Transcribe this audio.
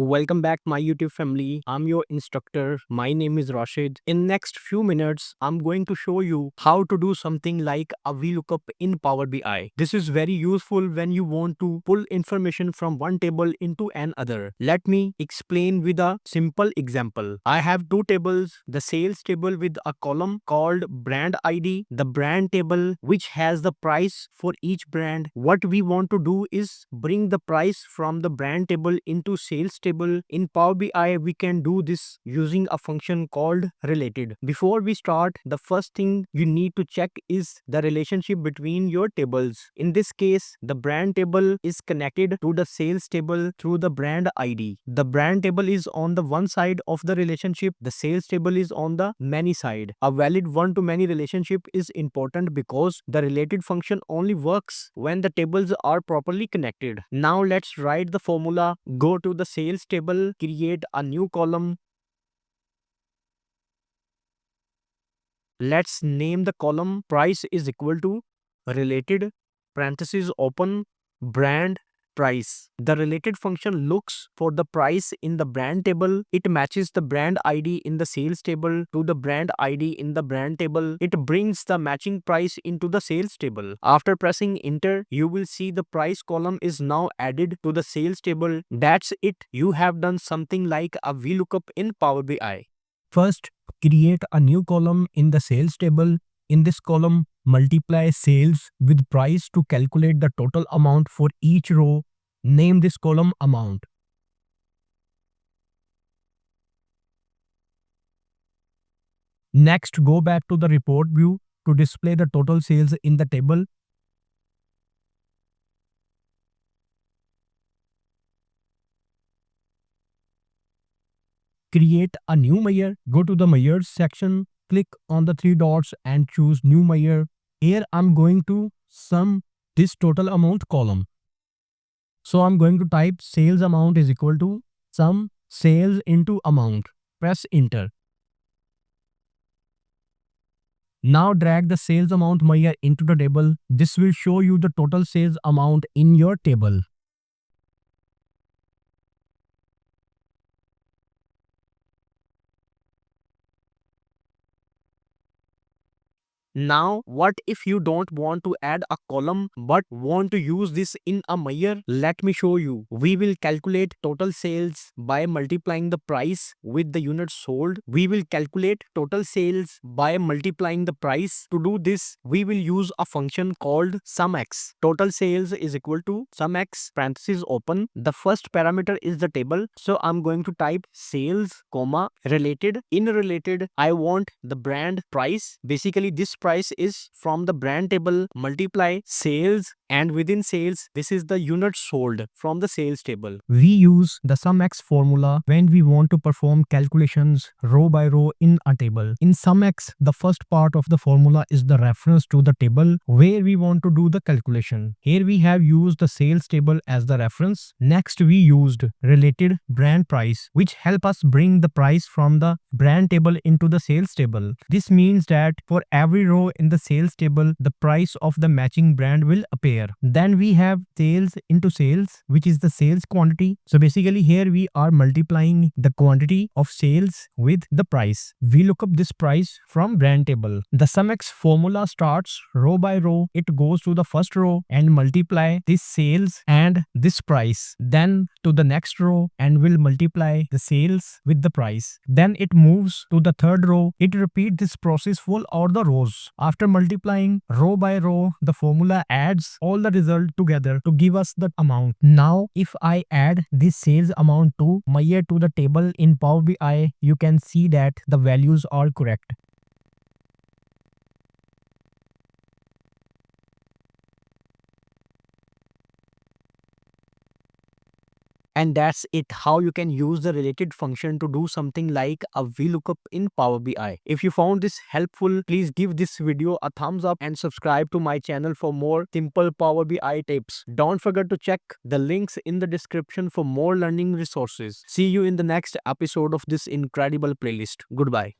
Welcome back my YouTube family. I'm your instructor. My name is Rashid. In next few minutes, I'm going to show you how to do something like a VLOOKUP in Power BI. This is very useful when you want to pull information from one table into another. Let me explain with a simple example. I have two tables, the sales table with a column called brand ID, the brand table which has the price for each brand. What we want to do is bring the price from the brand table into sales table. In Power BI, we can do this using a function called related. Before we start, the first thing you need to check is the relationship between your tables. In this case, the brand table is connected to the sales table through the brand ID. The brand table is on the one side of the relationship, the sales table is on the many side. A valid one-to-many relationship is important because the related function only works when the tables are properly connected. Now let's write the formula. Go to the sales table, create a new column. Let's name the column price is equal to related parenthesis open brand price. The related function looks for the price in the brand table. It matches the brand ID in the sales table to the brand ID in the brand table. It brings the matching price into the sales table. After pressing enter, you will see the price column is now added to the sales table. That's it. You have done something like a VLOOKUP in Power BI. First, create a new column in the sales table. In this column, multiply sales with price to calculate the total amount for each row. Name this column amount. Next, go back to the report view to display the total sales in the table. Create a new measure. Go to the measures section, click on the three dots and choose new measure. Here I'm going to sum this total amount column. So I'm going to type sales amount is equal to sum sales into amount. Press enter. Now drag the sales amount measure into the table. This will show you the total sales amount in your table. Now, what if you don't want to add a column but want to use this in a measure? Let me show you. We will calculate total sales by multiplying the price with the units sold. We will calculate total sales by multiplying the price. To do this, we will use a function called sumX. Total sales is equal to sumX parenthesis open. The first parameter is the table. So I'm going to type sales, comma, related. In related, I want the brand price. Basically, this price is from the brand table, multiply sales, and within sales, this is the units sold from the sales table. We use the sumX formula when we want to perform calculations row by row in a table. In sumX, the first part of the formula is the reference to the table where we want to do the calculation. Here we have used the sales table as the reference. Next, we used related brand price, which help us bring the price from the brand table into the sales table. This means that for every row in the sales table, the price of the matching brand will appear. Then we have sales into sales, which is the sales quantity. So basically here we are multiplying the quantity of sales with the price. We look up this price from brand table. The sumX formula starts row by row. It goes to the first row and multiply this sales and this price. Then to the next row and will multiply the sales with the price. Then it moves to the third row. It repeats this process for all the rows. After multiplying row by row, the formula adds all the result together to give us the amount. Now, if I add this sales amount to measure to the table in Power BI, you can see that the values are correct. And that's it, how you can use the related function to do something like a VLOOKUP in Power BI. If you found this helpful, please give this video a thumbs up and subscribe to my channel for more simple Power BI tips. Don't forget to check the links in the description for more learning resources. See you in the next episode of this incredible playlist. Goodbye.